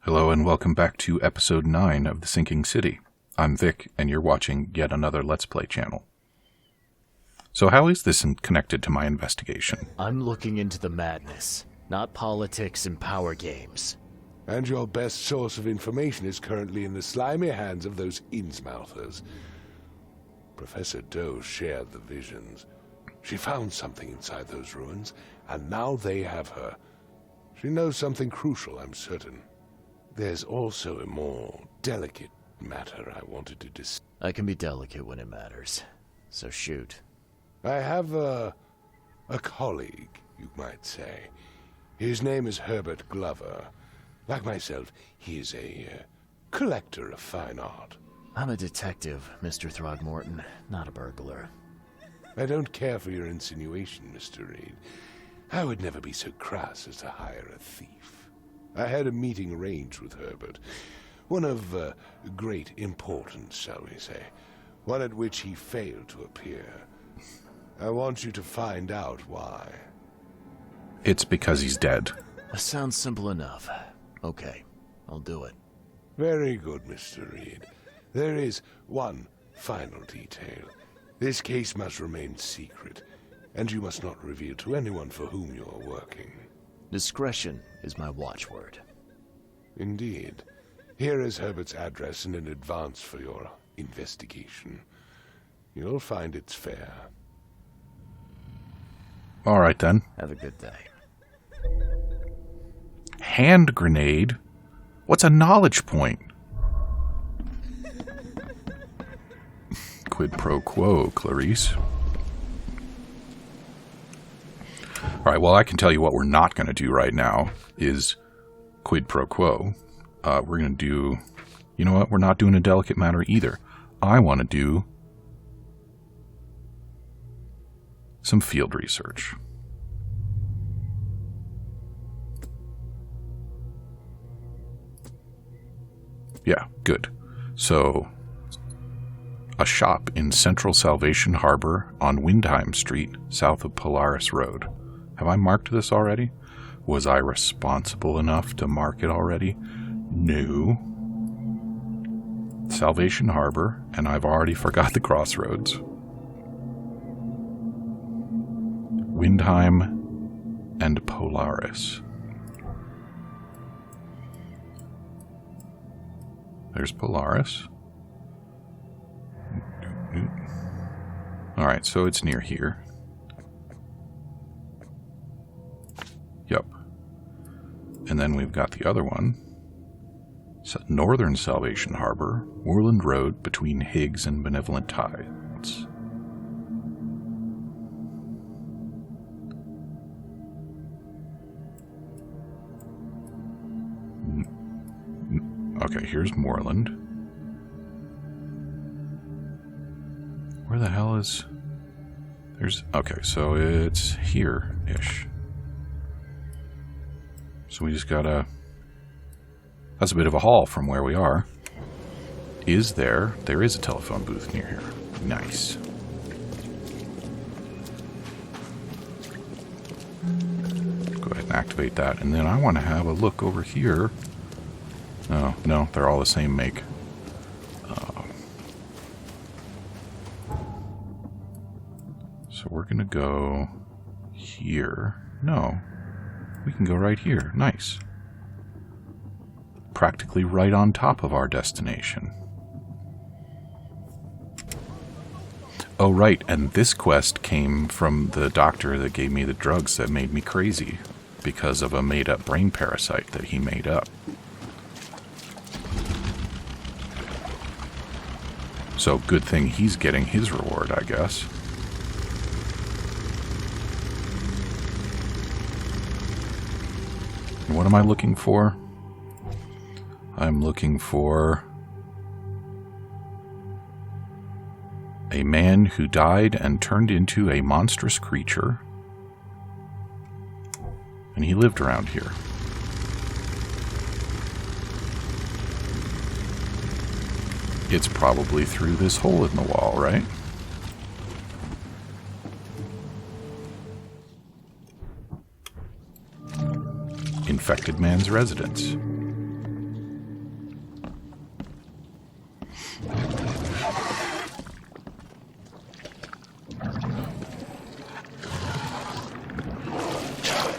Hello and welcome back to episode 9 of The Sinking City. I'm Vic, and you're watching yet another Let's Play channel. So how is this connected to my investigation? I'm looking into the madness, not politics and power games. And your best source of information is currently in the slimy hands of those Innsmouthers. Professor Doe shared the visions. She found something inside those ruins, and now they have her. She knows something crucial, I'm certain. There's also a more delicate matter I wanted to discuss. I can be delicate when it matters, so shoot. I have a colleague, you might say. His name is Herbert Glover. Like myself, he is a collector of fine art. I'm a detective, Mr. Throgmorton, not a burglar. I don't care for your insinuation, Mr. Reed. I would never be so crass as to hire a thief. I had a meeting arranged with Herbert, one of great importance, shall we say, one at which he failed to appear. I want you to find out why. It's because he's dead. That sounds simple enough. Okay, I'll do it. Very good, Mr. Reed. There is one final detail. This case must remain secret, and you must not reveal to anyone for whom you are working. Discretion is my watchword. Indeed. Here is Herbert's address in advance for your investigation. You'll find it's fair. All right then. Have a good day. Hand grenade? What's a knowledge point? Quid pro quo, Clarice. Alright, well, I can tell you what we're not going to do right now is quid pro quo. We're going to do... You know what? We're not doing a delicate matter either. I want to do some field research. Yeah, good. So, a shop in Central Salvation Harbor on Windheim Street, south of Polaris Road. Have I marked this already? Was I responsible enough to mark it already? No. Salvation Harbor, and I've already forgot the crossroads. Windheim and Polaris. There's Polaris. Alright, so it's near here. Yep. And then we've got the other one. Northern Salvation Harbor, Moorland Road between Higgs and Benevolent Tides. Okay, here's Moorland. Where the hell is... There's... Okay, so it's here-ish. So we just gotta... That's a bit of a haul from where we are. Is there... There is a telephone booth near here. Nice. Go ahead and activate that. And then I want to have a look over here. Oh, no, they're all the same make. So we're going to go here. No, we can go right here. Nice. Practically right on top of our destination. Oh, right, and this quest came from the doctor that gave me the drugs that made me crazy because of a made-up brain parasite that he made up. So good thing he's getting his reward, I guess. And what am I looking for? I'm looking for a man who died and turned into a monstrous creature. And he lived around here. It's probably through this hole in the wall, right? Infected man's residence.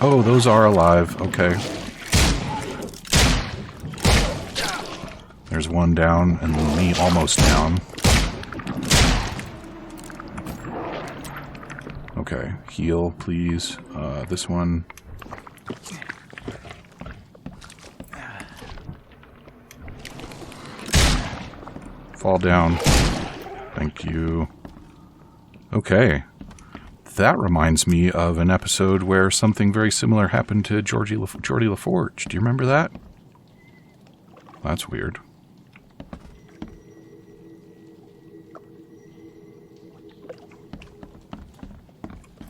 Oh, those are alive. Okay. There's one down, and me almost down. Okay, heal, please. This one. Fall down. Thank you. Okay. That reminds me of an episode where something very similar happened to Geordie LaForge. Do you remember that? That's weird.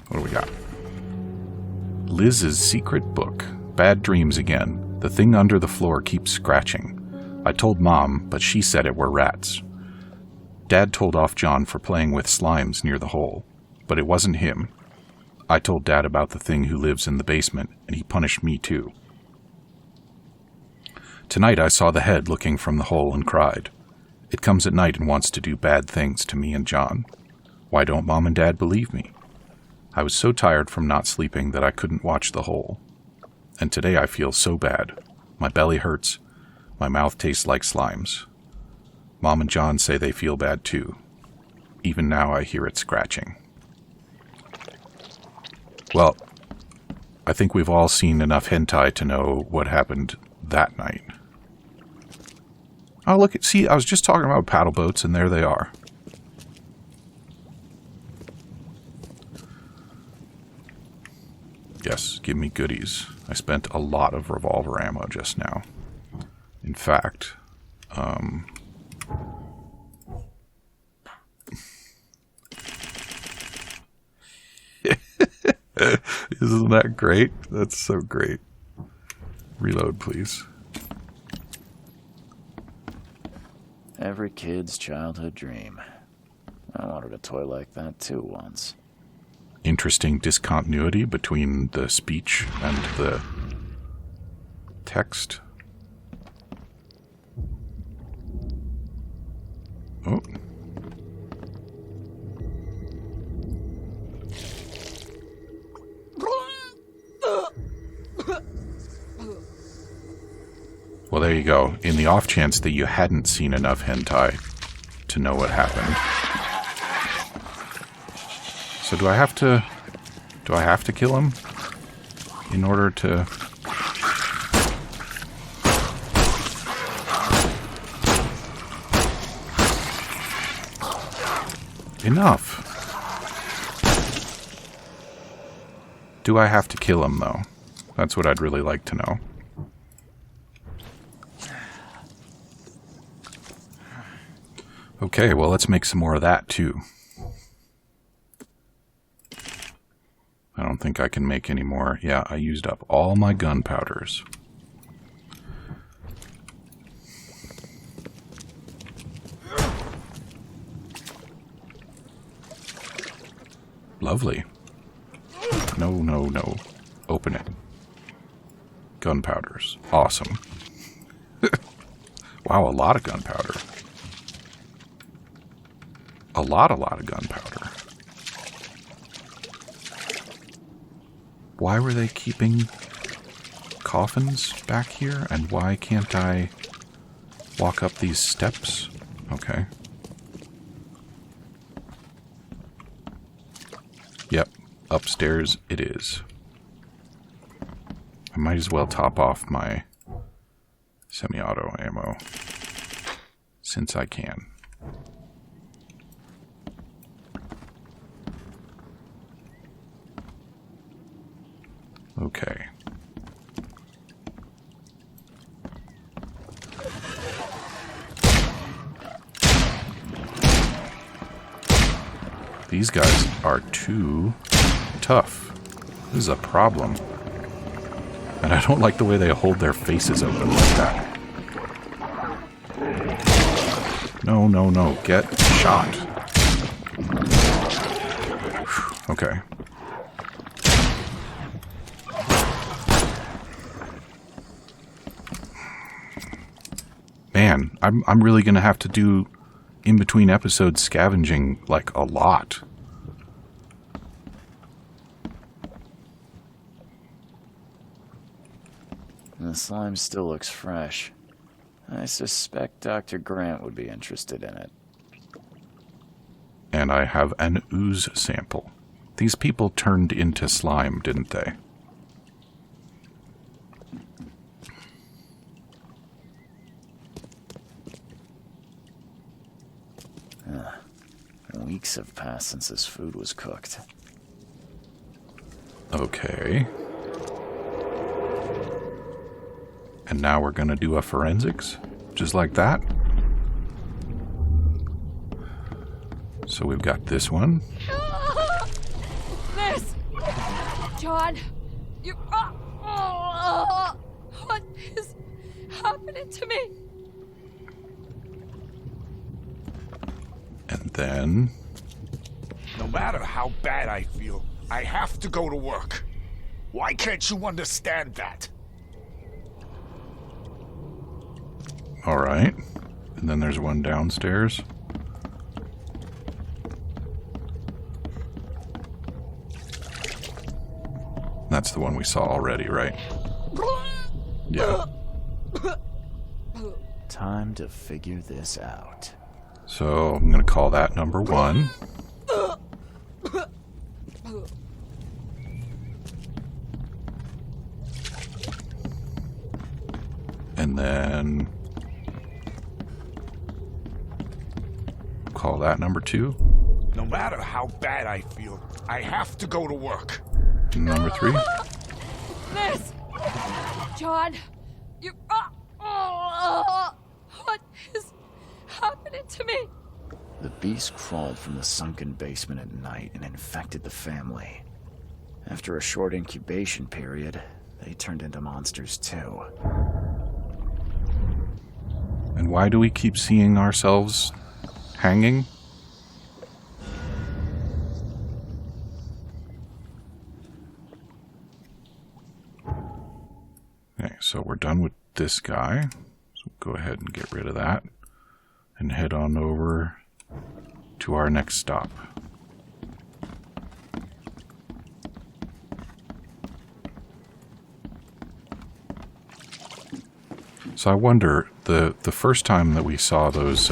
What do we got? Liz's secret book. Bad dreams again. The thing under the floor keeps scratching. I told Mom, but she said it were rats. Dad told off John for playing with slimes near the hole, but it wasn't him. I told Dad about the thing who lives in the basement, and he punished me too. Tonight I saw the head looking from the hole and cried. It comes at night and wants to do bad things to me and John. Why don't Mom and Dad believe me? I was so tired from not sleeping that I couldn't watch the hole. And today I feel so bad. My belly hurts. My mouth tastes like slimes. Mom and John say they feel bad too. Even now I hear it scratching. Well, I think we've all seen enough hentai to know what happened that night. Oh, look, see, I was just talking about paddle boats, and there they are. Yes, give me goodies. I spent a lot of revolver ammo just now. In fact, isn't that great? That's so great. Reload, please. Every kid's childhood dream. I wanted a toy like that too once. Interesting discontinuity between the speech and the text. Oh. Well, there you go. In the off chance that you hadn't seen enough hentai to know what happened. So do I have to kill him in order to... Enough. Do I have to kill him, though? That's what I'd really like to know. Okay, well, let's make some more of that, too. I don't think I can make any more. Yeah, I used up all my gunpowders. Lovely. No, no, no. Open it. Gunpowders. Awesome. Wow, a lot of gunpowder. A lot of gunpowder. Why were they keeping coffins back here? And why can't I walk up these steps? Okay. Yep, upstairs it is. I might as well top off my semi-auto ammo, since I can. Okay. These guys are too tough. This is a problem. And I don't like the way they hold their faces open like that. No, no, no. Get shot. Okay. Man, I'm really gonna have to do in between episodes scavenging like a lot. And the slime still looks fresh. I suspect Dr. Grant would be interested in it. And I have an ooze sample. These people turned into slime, didn't they? Weeks have passed since this food was cooked. Okay. And now we're gonna do a forensics? Just like that? So we've got this one. This! John! You... what is happening to me? And then... No matter how bad I feel, I have to go to work. Why can't you understand that? Alright. And then there's one downstairs. That's the one we saw already, right? Yeah. Time to figure this out. So I'm going to call that number 1. And then call that number 2. No matter how bad I feel, I have to go to work. And number 3. This! John! You... what is happening to me? The beast crawled from the sunken basement at night and infected the family. After a short incubation period, they turned into monsters too. And why do we keep seeing ourselves hanging? Okay, so we're done with this guy. So go ahead and get rid of that. And head on over to our next stop. So I wonder, the first time that we saw those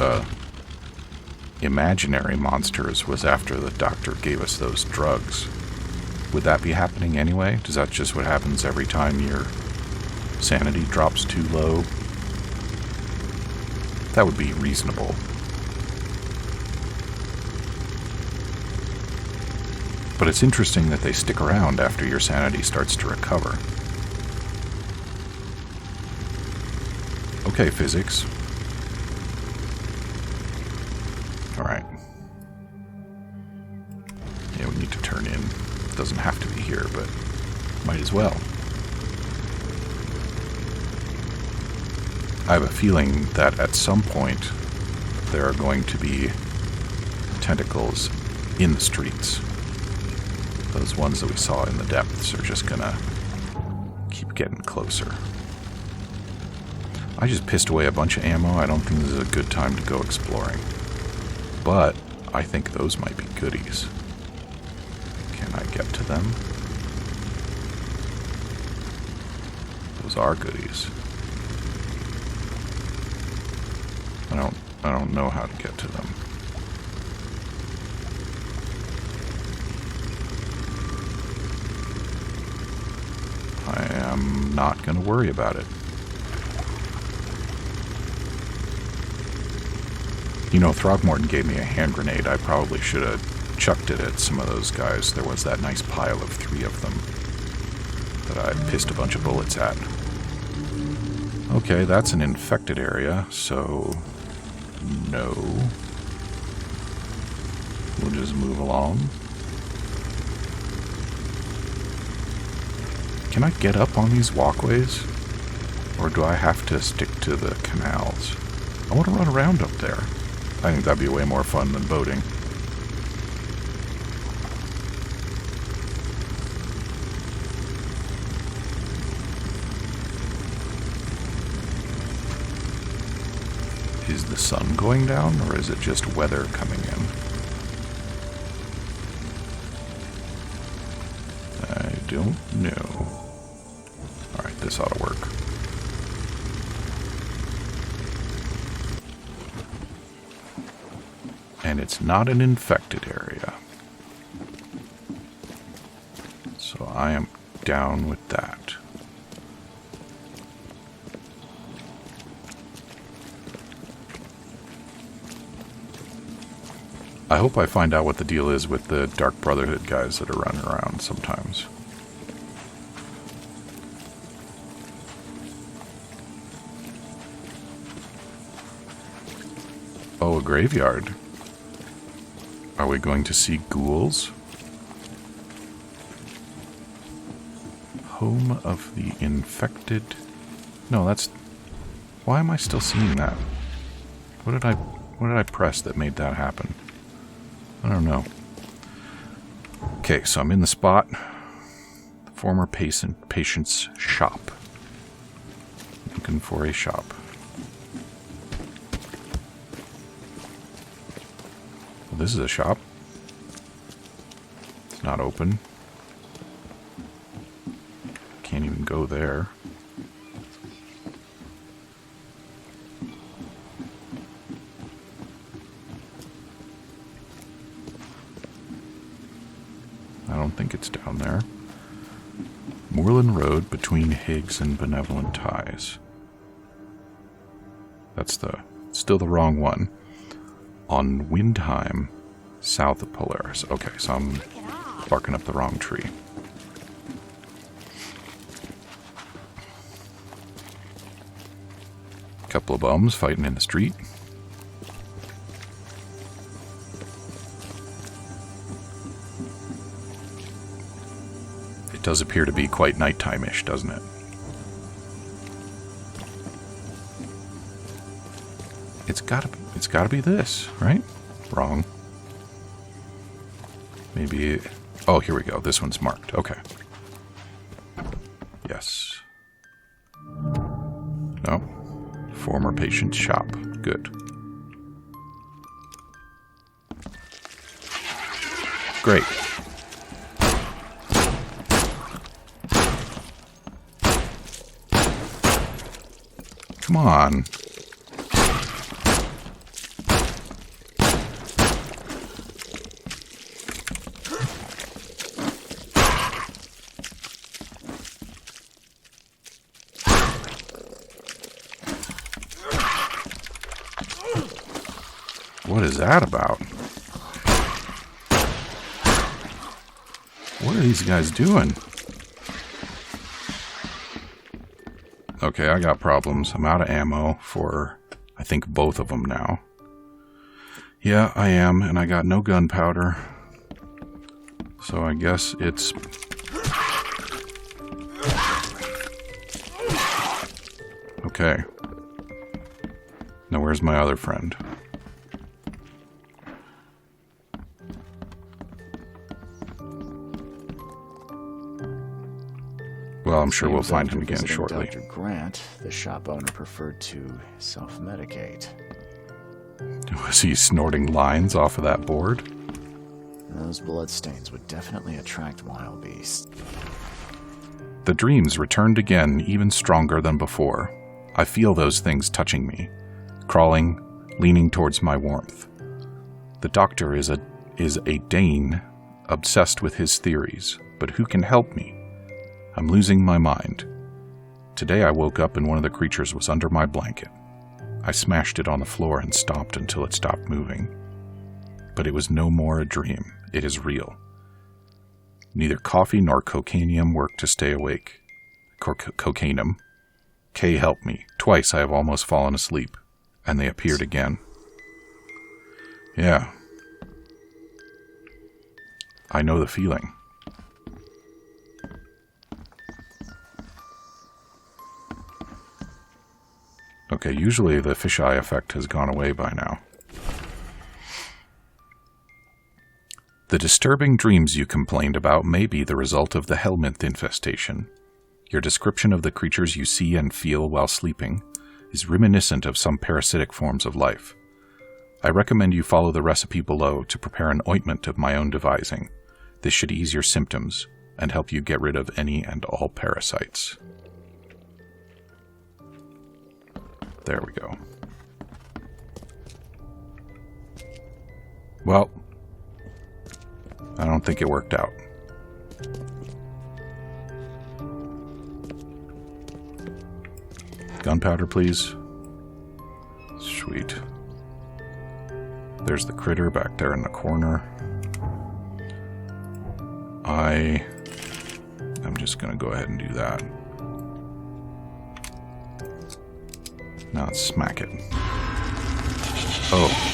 imaginary monsters was after the doctor gave us those drugs. Would that be happening anyway? Is that just what happens every time your sanity drops too low? That would be reasonable. But it's interesting that they stick around after your sanity starts to recover. Okay, physics. Alright. Yeah, we need to turn in. Doesn't have to be here, but might as well. I have a feeling that at some point there are going to be tentacles in the streets. Those ones that we saw in the depths are just gonna keep getting closer. I just pissed away a bunch of ammo. I don't think this is a good time to go exploring. But I think those might be goodies. Can I get to them? Those are goodies. I don't know how to get to them. I am not going to worry about it. You know, Throgmorton gave me a hand grenade. I probably should have chucked it at some of those guys. There was that nice pile of 3 of them that I pissed a bunch of bullets at. Okay, that's an infected area, so no. We'll just move along. Can I get up on these walkways? Or do I have to stick to the canals? I want to run around up there. I think that'd be way more fun than boating. Is the sun going down, or is it just weather coming in? I don't know. Alright, this ought to work. And it's not an infected area. So I am down with that. I hope I find out what the deal is with the Dark Brotherhood guys that are running around sometimes. Oh, a graveyard. Are we going to see ghouls? Home of the infected... No, that's... Why am I still seeing that? What did I press that made that happen? I don't know. Okay, so I'm in the spot. The former patient's shop. Looking for a shop. Well, this is a shop. It's not open. Can't even go there. I don't think it's down there. Moorland Road between Higgs and Benevolent Ties. That's still the wrong one. On Windheim, south of Polaris. Okay, so I'm barking up the wrong tree. Couple of bums fighting in the street. It does appear to be quite nighttime-ish, doesn't it? It's gotta be this, right? Wrong. Maybe... Oh, here we go. This one's marked. Okay. Yes. No. Former patient's shop. Good. Great. Come on. What is that about? What are these guys doing? Okay, I got problems. I'm out of ammo for, I think, both of them now. Yeah, I am, and I got no gunpowder. So I guess it's... Okay. Now where's my other friend? Well, I'm sure we'll find him again shortly. Dr. Grant, the shop owner preferred to self-medicate. Was he snorting lines off of that board? Those bloodstains would definitely attract wild beasts. The dreams returned again, even stronger than before. I feel those things touching me, crawling, leaning towards my warmth. The doctor is a Dane, obsessed with his theories, but who can help me? I'm losing my mind. Today I woke up and one of the creatures was under my blanket. I smashed it on the floor and stomped until it stopped moving. But it was no more a dream. It is real. Neither coffee nor cocainium worked to stay awake. Cocainum. Kay helped me. Twice I have almost fallen asleep. And they appeared again. Yeah. I know the feeling. Okay, usually the fisheye effect has gone away by now. The disturbing dreams you complained about may be the result of the helminth infestation. Your description of the creatures you see and feel while sleeping is reminiscent of some parasitic forms of life. I recommend you follow the recipe below to prepare an ointment of my own devising. This should ease your symptoms and help you get rid of any and all parasites. There we go. Well, I don't think it worked out. Gunpowder, please. Sweet. There's the critter back there in the corner. I'm just going to go ahead and do that. Now let's smack it. Oh.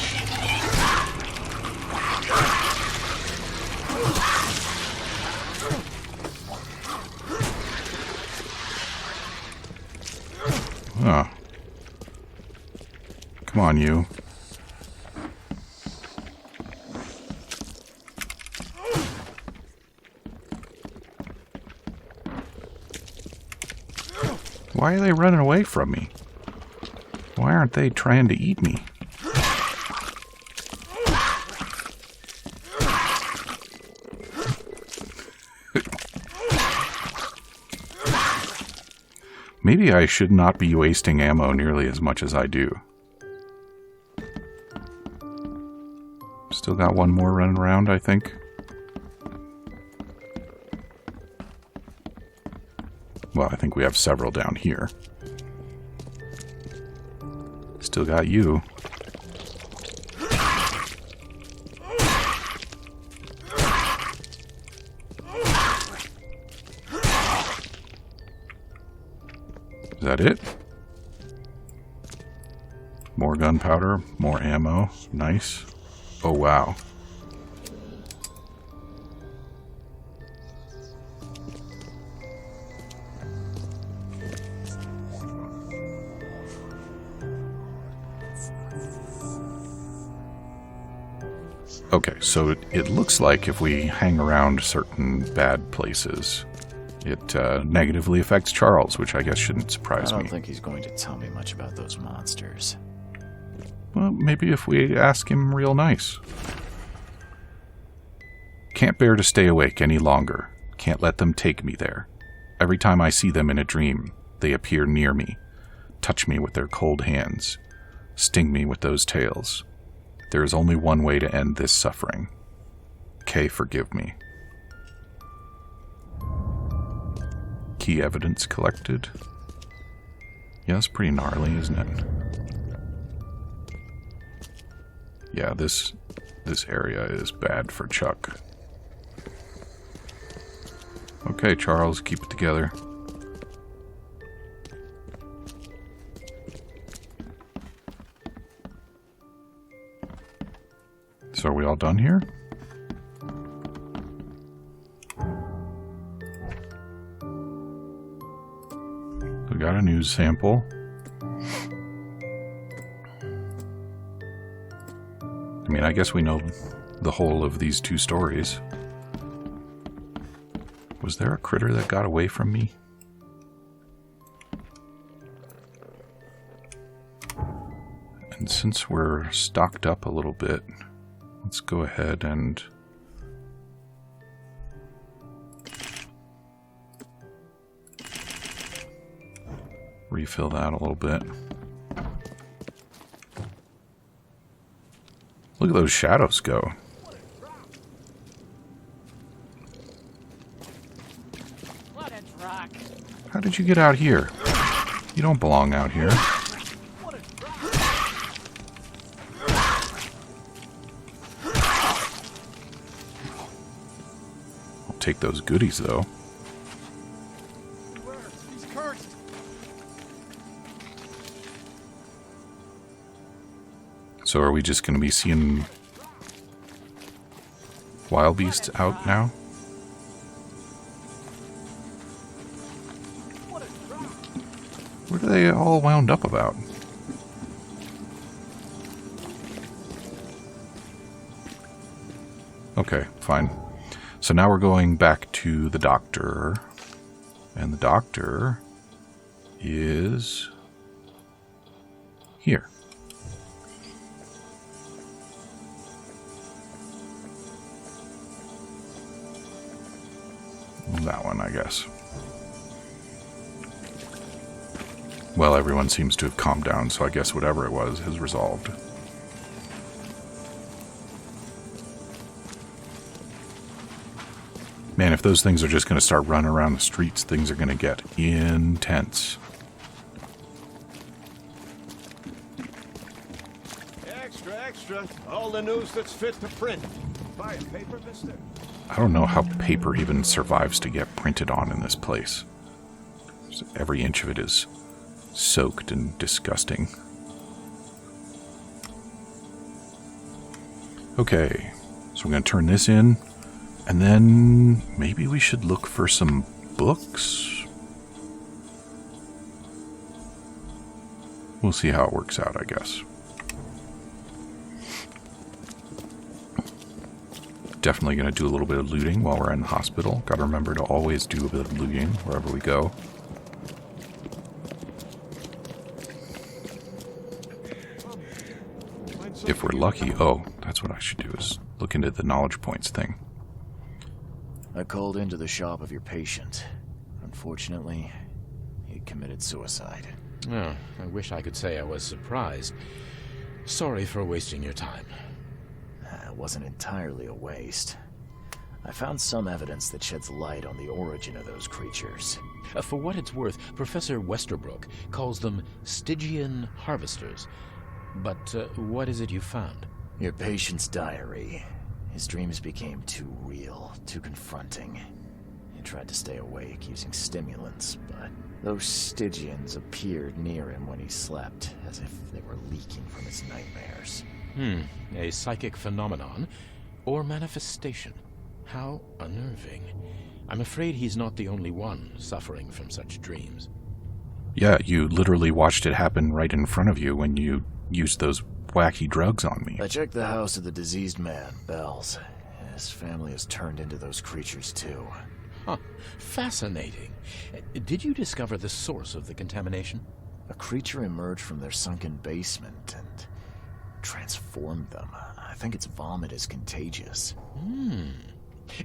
Oh. Come on, you. Why are they running away from me? Why aren't they trying to eat me? Maybe I should not be wasting ammo nearly as much as I do. Still got one more running around, I think. Well, I think we have several down here. Still got you. Is that it? More gunpowder, more ammo. Nice. Oh, wow. Okay, so it looks like if we hang around certain bad places, it negatively affects Charles, which I guess shouldn't surprise me. I don't think he's going to tell me much about those monsters. Well, maybe if we ask him real nice. Can't bear to stay awake any longer. Can't let them take me there. Every time I see them in a dream, they appear near me, touch me with their cold hands, sting me with those tails. There is only one way to end this suffering. Kay, forgive me. Key evidence collected. Yeah, that's pretty gnarly, isn't it? Yeah, this area is bad for Chuck. Okay, Charles, keep it together. So are we all done here? We got a news sample. I mean, I guess we know the whole of these two stories. Was there a critter that got away from me? And since we're stocked up a little bit, let's go ahead and refill that a little bit. Look at those shadows go. How did you get out here? You don't belong out here. I'll take those goodies, though. He's cursed. So are we just going to be seeing wild beasts out now? What are they all wound up about? Okay, fine. So now we're going back to the doctor. And the doctor is here. That one, I guess. Well, everyone seems to have calmed down, so I guess whatever it was has resolved. if those things are just going to start running around the streets, things are going to get intense. Extra, extra. All the news that's fit to print. Buy a paper, mister? I don't know how paper even survives to get printed on in this place. Every inch of it is soaked and disgusting. Okay, so I'm going to turn this in, and then maybe we should look for some books? We'll see how it works out, I guess. Definitely going to do a little bit of looting while we're in the hospital. Got to remember to always do a bit of looting wherever we go. If we're lucky. Oh, that's what I should do, is look into the knowledge points thing. I called into the shop of your patient. Unfortunately, he committed suicide. Oh, I wish I could say I was surprised. Sorry for wasting your time. It wasn't entirely a waste. I found some evidence that sheds light on the origin of those creatures. For what it's worth, Professor Westerbrook calls them Stygian harvesters. But what is it you found? Your patient's diary. His dreams became too real, too confronting. He tried to stay awake using stimulants, but those Stygians appeared near him when he slept, as if they were leaking from his nightmares. A psychic phenomenon or manifestation. How unnerving. I'm afraid he's not the only one suffering from such dreams. Yeah, you literally watched it happen right in front of you when you used those wacky drugs on me. I checked the house of the diseased man, Bells. His family has turned into those creatures too. Huh. Fascinating. Did you discover the source of the contamination? A creature emerged from their sunken basement and transformed them. I think its vomit is contagious.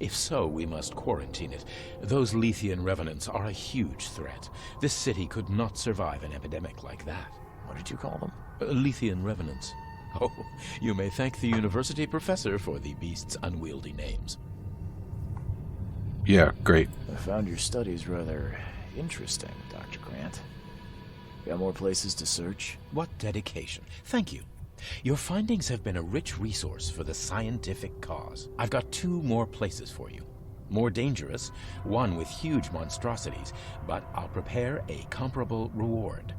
If so, we must quarantine it. Those Lethian revenants are a huge threat. This city could not survive an epidemic like that. What did you call them? Lethian revenants. Oh, you may thank the university professor for the beast's unwieldy names. Yeah, great. I found your studies rather interesting, Dr. Grant. Got more places to search? What dedication. Thank you. Your findings have been a rich resource for the scientific cause. I've got 2 more places for you. More dangerous, one with huge monstrosities, but I'll prepare a comparable reward.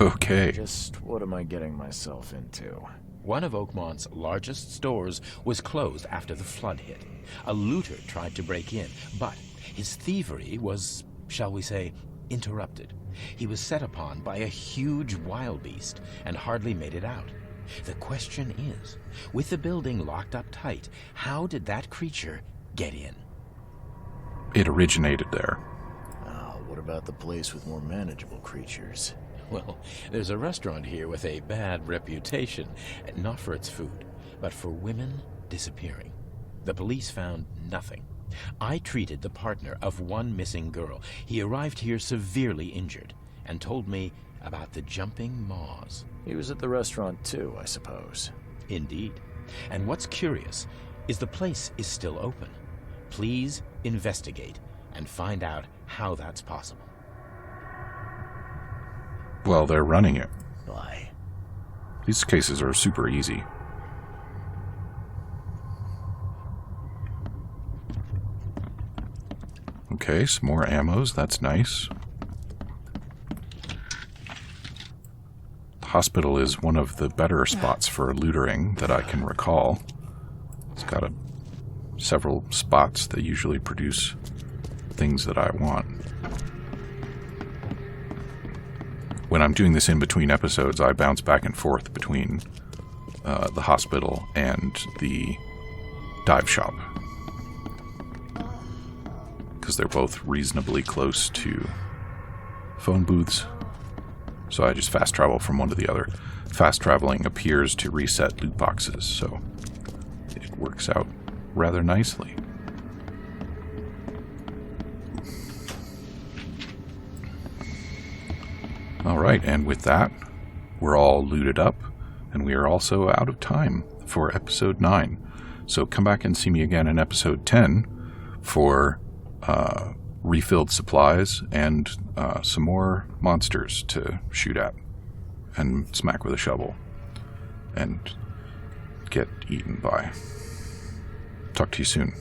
Okay. Just what am I getting myself into? One of Oakmont's largest stores was closed after the flood hit. A looter tried to break in, but his thievery was, shall we say, interrupted. He was set upon by a huge wild beast and hardly made it out. The question is, with the building locked up tight, how did that creature get in? It originated there. What about the place with more manageable creatures? Well, there's a restaurant here with a bad reputation, not for its food, but for women disappearing. The police found nothing. I treated the partner of one missing girl. He arrived here severely injured and told me about the jumping maws. He was at the restaurant too, I suppose. Indeed. And what's curious is the place is still open. Please investigate and find out how that's possible. Well, they're running it. Why? These cases are super easy. Okay, some more ammos. That's nice. The hospital is one of the better spots for lootering that I can recall. It's got several spots that usually produce things that I want. When I'm doing this in between episodes, I bounce back and forth between the hospital and the dive shop, because they're both reasonably close to phone booths. So I just fast travel from one to the other. Fast traveling appears to reset loot boxes, so it works out rather nicely. Alright, and with that, we're all looted up, and we are also out of time for episode 9. So come back and see me again in episode 10 for refilled supplies and some more monsters to shoot at and smack with a shovel and get eaten by. Talk to you soon.